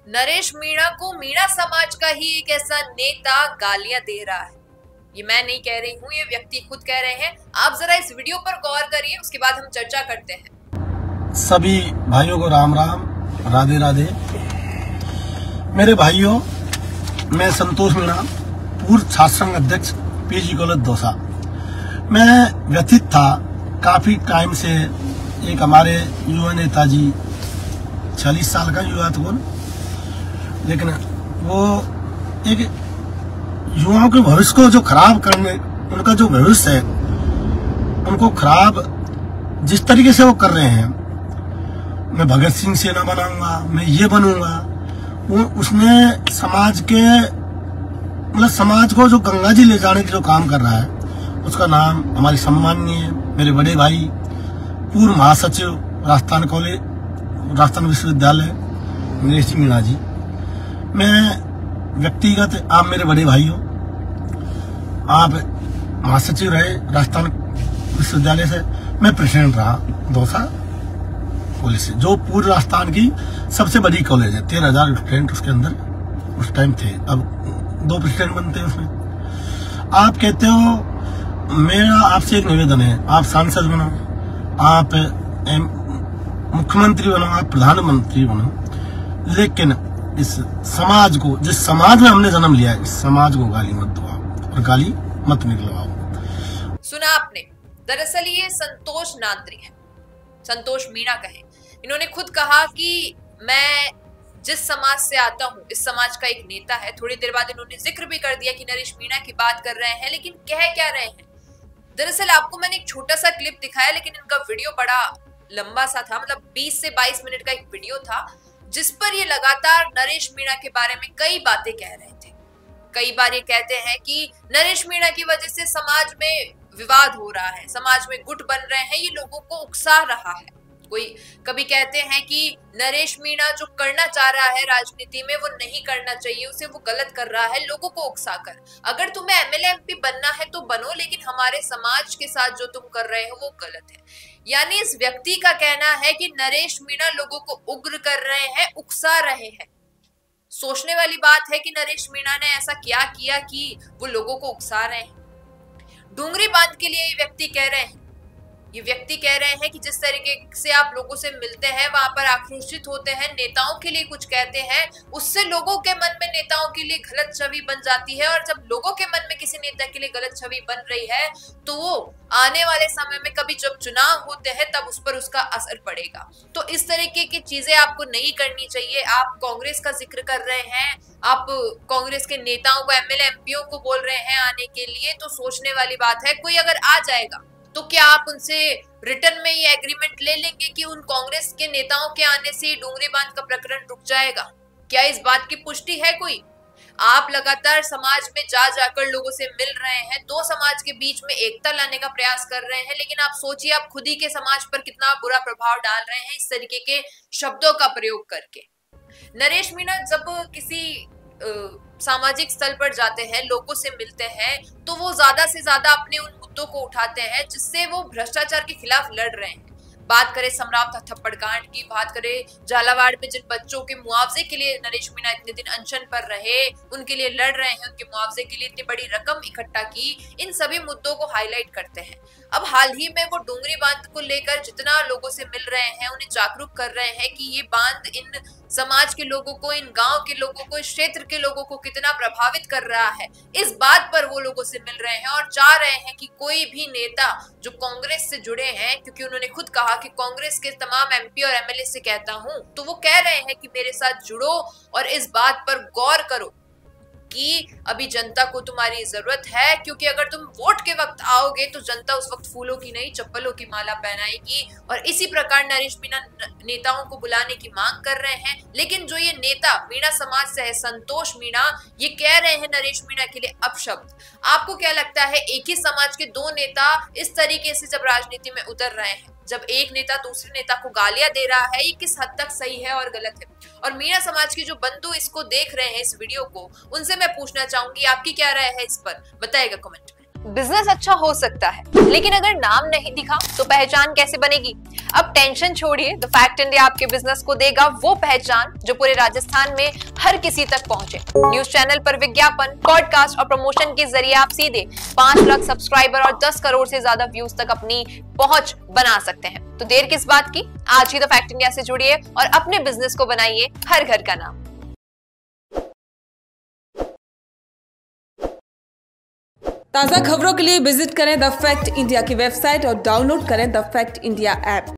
नरेश मीणा को मीणा समाज का ही एक ऐसा नेता गालियां दे रहा है। ये मैं नहीं कह रही हूँ, ये व्यक्ति खुद कह रहे हैं। आप जरा इस वीडियो पर गौर करिए, उसके बाद हम चर्चा करते हैं। सभी भाइयों को राम राम, राधे राधे। मेरे भाइयों, मैं संतोष मीणा, पूर्व छात्र संघ अध्यक्ष, पीजी कॉलेज दौसा। मैं व्यथित था काफी टाइम से। एक हमारे युवा नेताजी 40 साल का युवा था, लेकिन वो एक युवाओं के भविष्य को जो खराब करने, उनका जो भविष्य है उनको खराब जिस तरीके से वो कर रहे हैं, मैं भगत सिंह सेना बनाऊंगा, मैं ये बनूंगा, वो उसने समाज के मतलब समाज को जो गंगा जी ले जाने के जो काम कर रहा है, उसका नाम हमारी सम्माननीय मेरे बड़े भाई पूर्व महासचिव राजस्थान कॉलेज, राजस्थान विश्वविद्यालय नरेश मीणा जी। मैं व्यक्तिगत, आप मेरे बड़े भाई हो, आप महासचिव रहे राजस्थान विश्वविद्यालय से, मैं प्रेसिडेंट रहा दौसा कॉलेज से, जो पूर्व राजस्थान की सबसे बड़ी कॉलेज है। 13,000 स्टूडेंट उसके अंदर उस टाइम थे, अब 2 प्रेसिडेंट बनते हैं उसमें। आप कहते हो, मेरा आपसे एक निवेदन है, आप सांसद बनो, आप मुख्यमंत्री बनो, आप प्रधानमंत्री बनो, लेकिन इस समाज को, जिस समाज में हमने जन्म लिया है, इस समाज को गाली मत दो और गाली मत निकलवाओ। सुना आपने? दरअसल ये संतोष नांद्री है, संतोष मीणा कहे। इन्होंने खुद कहा कि मैं जिस समाज से आता हूँ, इस समाज का एक नेता है। थोड़ी देर बाद इन्होंने जिक्र भी कर दिया कि नरेश मीणा की बात कर रहे हैं, लेकिन कह क्या रहे हैं? दरअसल आपको मैंने एक छोटा सा क्लिप दिखाया, लेकिन इनका वीडियो बड़ा लंबा सा था, मतलब 20 से 22 मिनट का एक वीडियो था, जिस पर ये लगातार नरेश मीणा के बारे में कई बातें कह रहे थे। कई बार ये कहते हैं कि नरेश मीणा की वजह से समाज में विवाद हो रहा है, समाज में गुट बन रहे हैं, ये लोगों को उकसा रहा है। कोई कभी कहते हैं कि नरेश मीणा जो करना चाह रहा है राजनीति में वो नहीं करना चाहिए, उसे वो गलत कर रहा है लोगों को उकसा कर। अगर तुम्हें एमएलए एमपी बनना है तो बनो, लेकिन हमारे समाज के साथ जो तुम कर रहे हो वो गलत है। यानी इस व्यक्ति का कहना है कि नरेश मीणा लोगों को उग्र कर रहे हैं, उकसा रहे हैं। सोचने वाली बात है कि नरेश मीणा ने ऐसा क्या किया कि वो लोगों को उकसा रहे हैं। डूंगरी बांध के लिए ये व्यक्ति कह रहे हैं, ये व्यक्ति कह रहे हैं कि जिस तरीके से आप लोगों से मिलते हैं, वहां पर आक्रोशित होते हैं, नेताओं के लिए कुछ कहते हैं, उससे लोगों के मन में नेताओं के लिए गलत छवि बन जाती है। और जब लोगों के मन में किसी नेता के लिए गलत छवि बन रही है, तो वो आने वाले समय में कभी जब चुनाव होते हैं तब उस पर उसका असर पड़ेगा। तो इस तरीके की चीजें आपको नहीं करनी चाहिए। आप कांग्रेस का जिक्र कर रहे हैं, आप कांग्रेस के नेताओं को, एमएलए एमपीओ को बोल रहे हैं आने के लिए, तो सोचने वाली बात है। कोई अगर आ जाएगा तो क्या आप उनसे रिटर्न में ये एग्रीमेंट ले लेंगे कि उन कांग्रेस के नेताओं के आने से डूंगरी बांध का प्रकरण रुक जाएगा? क्या इस बात की पुष्टि है कोई? आप लगातार समाज में जा जाकर लोगों से मिल रहे हैं, 2 समाज के बीच में एकता लाने का प्रयास कर रहे हैं, लेकिन आप सोचिए आप खुद ही के समाज पर कितना बुरा प्रभाव डाल रहे हैं इस तरीके के शब्दों का प्रयोग करके। नरेश मीणा जब किसी सामाजिक स्थल पर जाते हैं, लोगों से मिलते हैं, तो वो ज्यादा से ज्यादा अपने उन मुद्दों को उठाते हैं जिससे वो भ्रष्टाचार के खिलाफ लड़ रहे हैं। बात करें समराव थप्पड़ कांड की, बात करें झालावाड़ में जिन बच्चों के मुआवजे के लिए नरेश मीणा इतने दिन अनशन पर रहे, उनके लिए लड़ रहे हैं, उनके मुआवजे के लिए इतनी बड़ी रकम इकट्ठा की, इन सभी मुद्दों को हाईलाइट करते हैं। अब हाल ही में वो डूंगरी बांध को लेकर जितना लोगों से मिल रहे हैं, उन्हें जागरूक कर रहे हैं कि ये बांध इन समाज के लोगों को, इन गांव के लोगों को, इस क्षेत्र के लोगों को कितना प्रभावित कर रहा है। इस बात पर वो लोगों से मिल रहे हैं और चाह रहे हैं कि कोई भी नेता जो कांग्रेस से जुड़े हैं, क्योंकि उन्होंने खुद कहा कि कांग्रेस के तमाम एमपी और एमएलए से कहता हूं, तो वो कह रहे हैं कि मेरे साथ जुड़ो और इस बात पर गौर करो कि अभी जनता को तुम्हारी जरूरत है, क्योंकि अगर तुम वोट के वक्त आओगे तो जनता उस वक्त फूलों की नहीं चप्पलों की माला पहनाएगी। और इसी प्रकार नरेश मीणा नेताओं को बुलाने की मांग कर रहे हैं, लेकिन जो ये नेता मीणा समाज से है, संतोष मीणा, ये कह रहे हैं नरेश मीणा के लिए अपशब्द। आपको क्या लगता है, एक ही समाज के 2 नेता इस तरीके से जब राजनीति में उतर रहे हैं, जब एक नेता दूसरे नेता को गालियां दे रहा है, ये किस हद तक सही है और गलत है? और मीणा समाज के जो बंधु इसको देख रहे हैं, इस वीडियो को, उनसे मैं पूछना चाहूंगी आपकी क्या राय है इस पर, बताइएगा कमेंट में। बिजनेस अच्छा हो सकता है, लेकिन अगर नाम नहीं दिखा तो पहचान कैसे बनेगी? अब टेंशन छोड़िए, द फैक्ट इंडिया आपके बिजनेस को देगा वो पहचान जो पूरे राजस्थान में हर किसी तक पहुंचे। न्यूज चैनल पर विज्ञापन, पॉडकास्ट और प्रमोशन के जरिए आप सीधे 5 लाख सब्सक्राइबर और 10 करोड़ से ज्यादा व्यूज तक अपनी पहुंच बना सकते हैं। तो देर किस बात की, आज ही द फैक्ट इंडिया से जुड़िए और अपने बिजनेस को बनाइए हर घर का नाम। ताज़ा खबरों के लिए विजिट करें द फैक्ट इंडिया की वेबसाइट और डाउनलोड करें द फैक्ट इंडिया ऐप।